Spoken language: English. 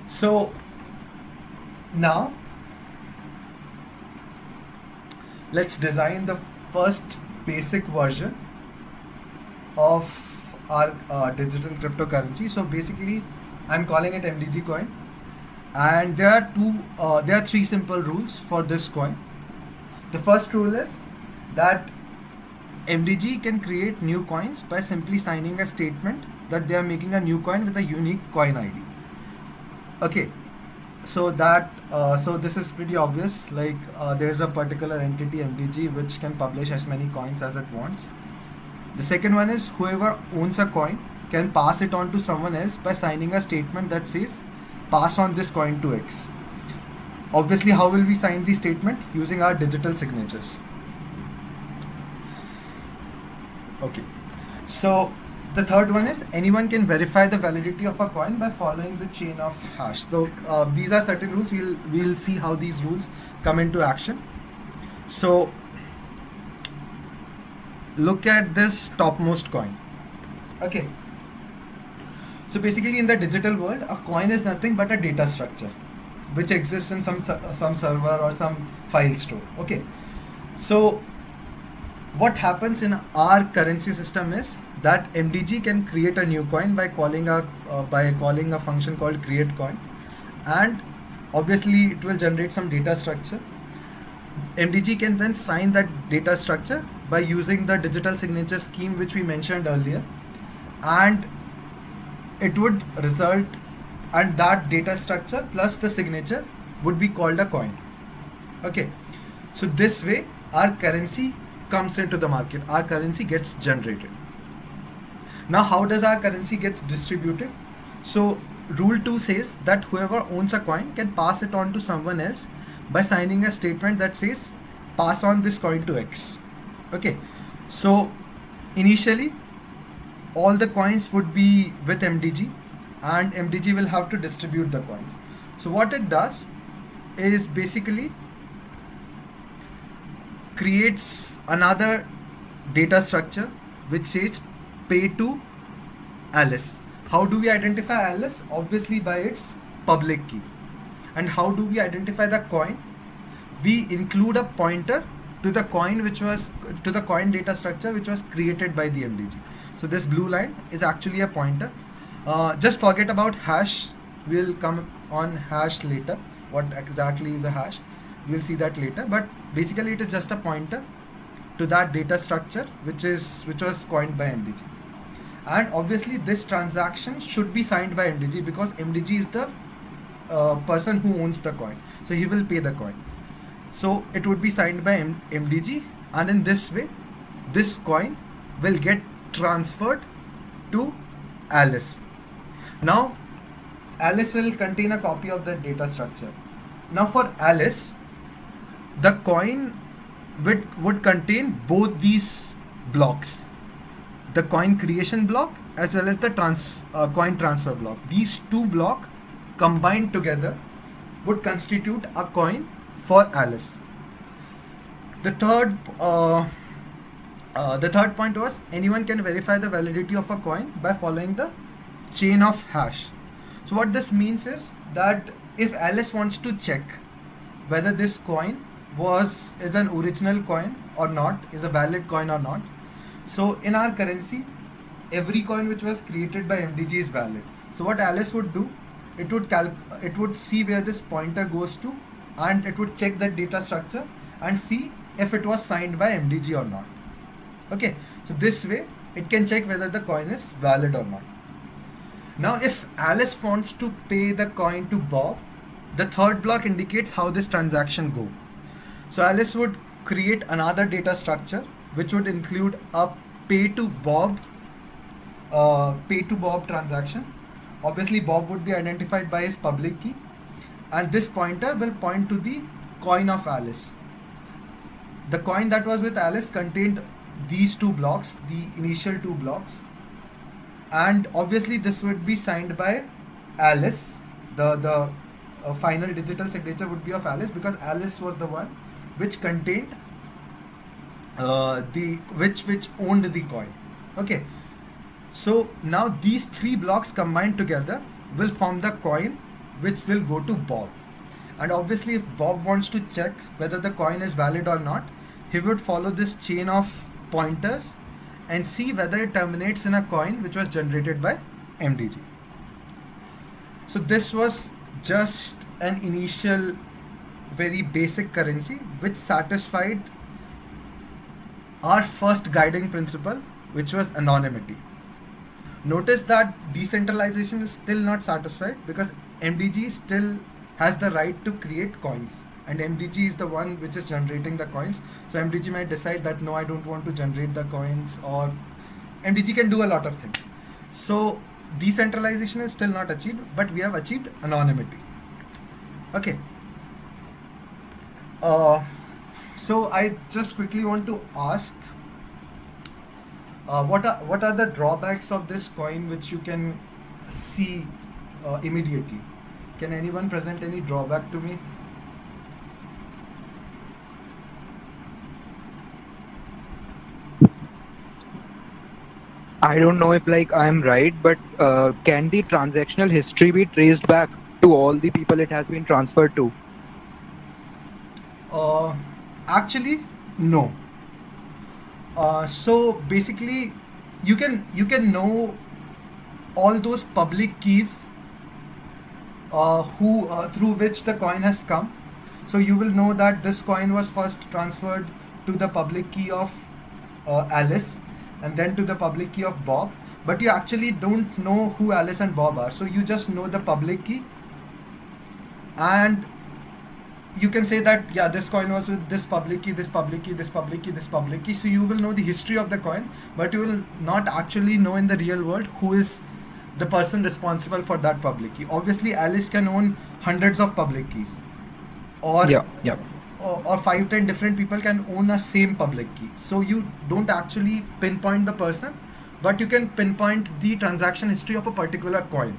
So now let's design the first basic version of our digital cryptocurrency. So basically, I'm calling it MDG coin, and there are three simple rules for this coin. The first rule is that MDG can create new coins by simply signing a statement that they are making a new coin with a unique coin ID. Okay, so this is pretty obvious. Like there's a particular entity MDG which can publish as many coins as it wants. The second one is whoever owns a coin can pass it on to someone else by signing a statement that says pass on this coin to X. Obviously, how will we sign the statement? Using our digital signatures. Okay. So the third one is anyone can verify the validity of a coin by following the chain of hash. So these are certain rules. We'll see how these rules come into action. So look at this topmost coin. Okay. So basically, in the digital world, a coin is nothing but a data structure which exists in some server or some file store. Okay. So what happens in our currency system is that MDG can create a new coin by calling a function called create coin, and obviously it will generate some data structure. MDG can then sign that data structure by using the digital signature scheme which we mentioned earlier, and it would result, and that data structure plus the signature would be called a coin. Okay, so this way our currency comes into the market, our currency gets generated. Now how does our currency get distributed? So rule 2 says that whoever owns a coin can pass it on to someone else by signing a statement that says pass on this coin to X. Okay, so initially all the coins would be with MDG, and MDG will have to distribute the coins. So what it does is basically creates another data structure which says pay to Alice. How do we identify Alice? Obviously by its public key. And how do we identify the coin? We include a pointer to the coin data structure which was created by the MDG. So this blue line is actually a pointer. Just forget about hash. We'll come on hash later. What exactly is a hash? We'll see that later. But basically it is just a pointer to that data structure which was coined by MDG. And obviously this transaction should be signed by MDG because MDG is the person who owns the coin. So he will pay the coin. So it would be signed by MDG, and in this way this coin will get transferred to Alice. Now Alice will contain a copy of the data structure. Now for Alice, the coin would contain both these blocks, the coin creation block as well as the coin transfer block. These two blocks combined together would constitute a coin for Alice. The third point was anyone can verify the validity of a coin by following the chain of hash. So what this means is that if Alice wants to check whether this coin is an original coin or not, is a valid coin or not. So in our currency, every coin which was created by MDG is valid. So what Alice would do, it would see where this pointer goes to, and it would check the data structure and see if it was signed by MDG or not. Okay, so this way it can check whether the coin is valid or not. Now if Alice wants to pay the coin to Bob, the third block indicates how this transaction go. So Alice would create another data structure which would include a pay to Bob transaction. Obviously Bob would be identified by his public key, and this pointer will point to the coin of Alice. The coin that was with Alice contained these two blocks, the initial two blocks, and obviously this would be signed by Alice. The final digital signature would be of Alice because Alice was the one which contained which owned the coin. Okay, so now these three blocks combined together will form the coin which will go to Bob. And obviously, if Bob wants to check whether the coin is valid or not, he would follow this chain of pointers and see whether it terminates in a coin which was generated by MDG. So this was just an initial very basic currency which satisfied our first guiding principle, which was anonymity. Notice that decentralization is still not satisfied because MDG still has the right to create coins, and MDG is the one which is generating the coins. So MDG might decide that no, I don't want to generate the coins, or MDG can do a lot of things. So decentralization is still not achieved, but we have achieved anonymity. Okay. So I just quickly want to ask, what are the drawbacks of this coin which you can see immediately? Can anyone present any drawback to me? I don't know if like I'm right, but can the transactional history be traced back to all the people it has been transferred to? Uh, Actually, no. So basically, you can know all those public keys who through which the coin has come. So you will know that this coin was first transferred to the public key of Alice, and then to the public key of Bob. But you actually don't know who Alice and Bob are. So you just know the public key, and you can say that yeah, this coin was with this public key, this public key, this public key, this public key. So you will know the history of the coin, but you will not actually know in the real world who is the person responsible for that public key. Obviously, Alice can own hundreds of public keys, or Yeah, yeah. or 5-10 different people can own a same public key. So you don't actually pinpoint the person, but you can pinpoint the transaction history of a particular coin.